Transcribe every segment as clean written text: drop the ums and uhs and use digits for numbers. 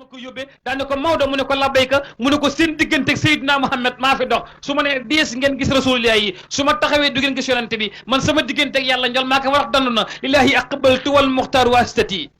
ma ko yóbbee daane ko Maodo mu ne ko labbayka mu ne ko seen digganteeg Seydina Muhammad maa fi dox su ma nee diis ngeen gis rasulillah yi su ma taxawee du ngeen gis yonente bi man sama digganteeg yàlla njol maa ko wax dandu na lillahi aqbaltu wal muxtaar wasitati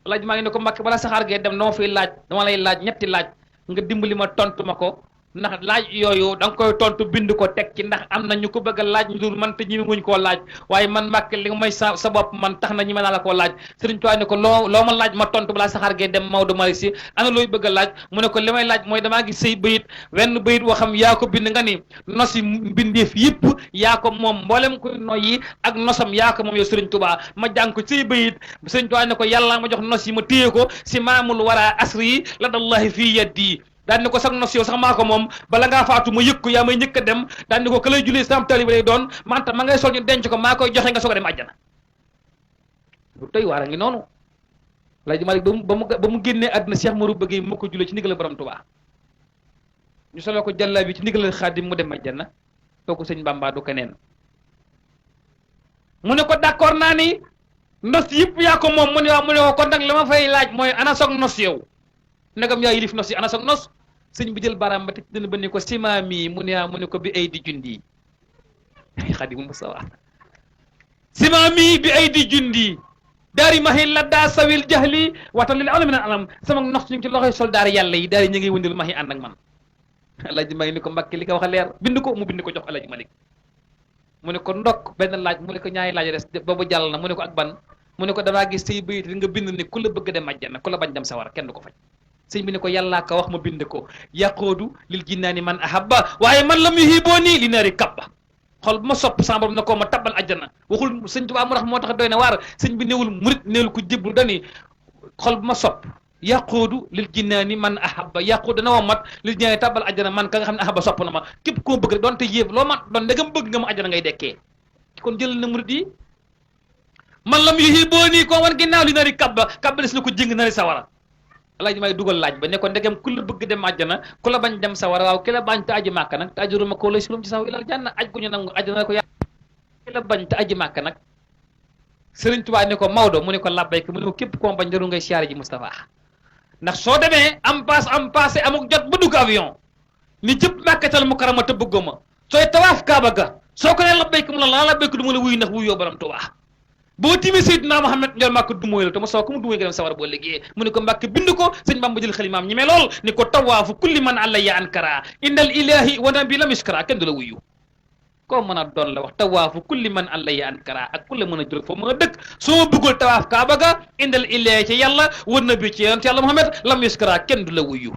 laaj maa ngi ne ko Mbàkke balaa saxaar gee dem dama fay laaj dama lay laaj ñetti laaj nga dimbali ma tontu ma ko ndax laaj yooyu da nga koy tontu bind ko teg ci ndax am na ñu ko bëgg a laaj ñu dul man te ñi muñ koo laaj waaye man Mbàkke li nga may sa bopp man tax na ñi ma naa la koo laaj Sëriñ Tuubaa ne ko loo ma laaj ma tontu balaa saxaar gee dem Maodo Malick Sy ana looy bëgg a laaj mu ne ko li may laaj mooy damaa gis say bayit wenn bayit woo xam yaa ko bind nga ni nosi mbindeef yëpp yaa ko moom mboolem koy noyyi ak nosam yaa ko moom yow Sëriñ Tuubaa ma jàng ko say bayit Sëriñ Tuubaa ne ko yàlla ma jox nos yi ma téye ko si maamul wara asri yi la dallahi fii yaddi daan ni ko sax nos yow sax maa ko moom bala ngaa faatu ma yëg ko yaa may njëkk a dem daan ni ko ka lay jullee sam taalibe lay doon man tam ma ngay sol ñu denc ko maa koy joxe nga soog a dem àjjana lu tey waar a ngi noonu Alaaji Malik ba mu génnee àdduna Cheikh Maru bëggee moo ko jullee ci ndigal borom Tuubaa ñu solo ko jàlla bi ci ndigal Xaadim mu dem àjjana kooku sëñ Bamba du keneen mu ne ko d'accord naa ni nos yëpp yaa ko moom mu ne waaw mu ne ko kon nag la ma fay laaj mooy ana soog nos yow ndegam yaa yilif nos yi ana soog nos sëñ bi jël baaraam ba te dina ba ne ko simaami mu ne ko bi ay di jundi Xaadimu Mustafaa simaami bi ay di jundi daari mahi la daa sawil jahli waxtaan lil alamina alam sama nos ñu ngi ci loxoy soldaar yàlla yi daari ñu ngi wëndeel mahi ànd ak man Alaaji Malik ni ko Mbàkke li ko wax leer bind ko mu bind ko jox Alaaji Malik mu ne ko ndokk benn laaj mu ne ko ñaari laaj des boobu jàll na mu ne ko ak ban mu ne ko damaa gis say bayit li nga bind ne ku la bëgg dem àjjana ku la bañ dem sawar kenn du ko faj sëñ bi ne ko yàllaa ko wax ma bind ko yaqoodu lil jinnaani man ahabba waaye man lam yuhibbuni li naari kabba xol bu ma sopp sama borom ne ko ma tabbal àjjana waxul sëñ Tuubaa mu tax moo tax doy na waar sëñ bi néewul murit néewul ko jéblu dani xol bu ma sopp yaqoodu lil jinnaani man ahabba yaqoodu dana wa mat lil jinnaani tabbal àjjana man ka nga xam ne ahabba sopp na ma képp koo bëgg rek doonte yéeb loo ma doon ndegam bëgg nga ma àjjana ngay dekkee kon jëlal na murit yi man lam yuhibbuni ko wan ginnaaw li naari kabba kabba des na ko jëng naari sawara Alaaji may dugal laaj ba ne ko ndegam ku la bëgg dem àjjana ku la bañ dem sawara waaw ki la bañ te aji màkk nag te ajuruma ko lay sulum ci saw ilal janna aj gu ñu nangu àjjana ko yàlla ki la bañ te aji màkk nag Sëriñ Tuubaa ne ko Maodo mu ne ko labbayka mu ne ko képp koo bañ jaru ngay siyaare ji Moustapha ndax soo demee am passé amuk jot ba dugg avion ni jëpp Màkkatal Mukarrama te bëggoo ma sooy tawaaf Kaaba ga soo ko ne labbayka mu la labbayka du ma la wuyu ndax wuyu yoo borom Tuubaa boo timee Seydina Muhammad njol Màkka du mooy la te ma soo ko mu du mooy nga dem sawar boo liggéeyee mu ne ko Mbàkke bind ko sëñ Bamba jël xalimaam ñi mee lool ni ko tawaafu kulli man alayya ankara indal ilahi wa nabi lam yuskara kenn du la wuyu koo mën a doon la wax tawaafu kulli man alayya ankara ak ku la mën a jóg foo mën a dëkk soo bëggul tawaaf Kaaba ga indal ilahi ci yàlla wa nabi ci yonent yàlla Muhammad lam yuskara kenn du la wuyu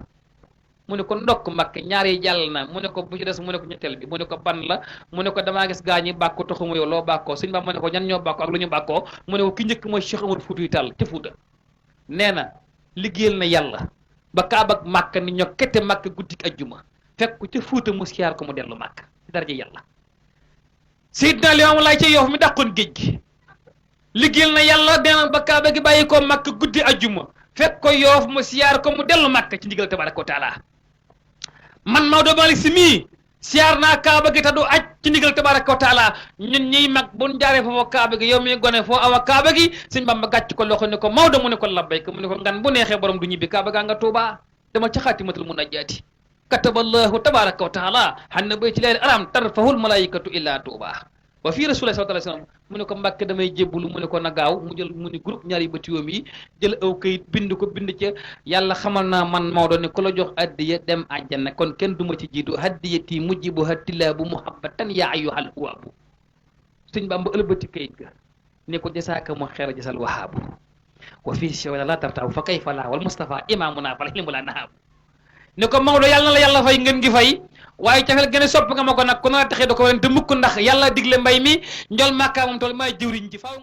mu ne ko ndokk Mbàkke ñaar yi jàll na mu ne ko bu ci des mu ne ko ñetteel bi mu ne ko ban la mu ne ko damaa gis gaa ñi bàkko taxuma yow loo bàkkoo sëñ Ba mu ne ko ñan ñoo bàkkoo ak lu ñu bàkkoo mu ne ko ki njëkk mooy Cheikh Omar Foutiyou Tall ca Fuuta nee na liggéeyal na yàlla ba Kaaba ak Màkka ni ñoo kette Màkka guddik ajjuma fekk ko ca Fuuta mu siyaar ko mu dellu Màkka ci daraja yàlla Seydina Limaamu Laay ca Yoof mi dàqoon géej gi liggéeyal na yàlla nee na ba Kaaba gi bàyyi ko Màkka guddi ajjuma fekk ko Yoof mu siyaar ko mu dellu Màkka ci ndigal tabaaraka wa taala man Maodo Malick Sy mii siyaar naa Kaaba gi te du aj ci ndigal tabaraka wa taala ñun ñiy mag buñ jaaree foofu Kaaba gi yow mi gone foo awa Kaaba gi sëñ Bamba gàcc ko loxo ne ko Maodo mu ne ko labbayka mu ne ko ngan bu neexee borom du ñibbi Kaaba gaa nga Tuuba dama ca xaatimatul munajjaati kataballahu tabaraka wa taala xanna bay ci leeri aram tarfahul malaikatu illa Tuuba wa fii rasulullah sallallahu alayhi wasallam mu ne ko Mbàkke damay jébbulu mu ne ko na gaaw mu jël mu ni groupe ñaari bëtiyoom yi jël aw kayit bind ko bind ca yàlla xamal naa man Maodo ne ku la jox addiya dem àjjana kon kenn duma ci jiitu haddiyati mujjibu hattilaabu muhabbatan yaa ayyuhal waabu sëñ Bamba ëlbati kayit ga ne ko jasaaka mu xeer jasal wahaabu wa fii shawala la tartaw fa kayfa laa wal Mustafa imaamuna fal hilmu la nahaabu ne ko Maodo yàlla na la yàlla fay ngeen gi fay waaye cafel gën a sopp nga ma ko nag ku na la taxee da ko ren te mukk ndax yàlla digle mbay mi njol Màkka moom tool maay jëwriñ ji faaw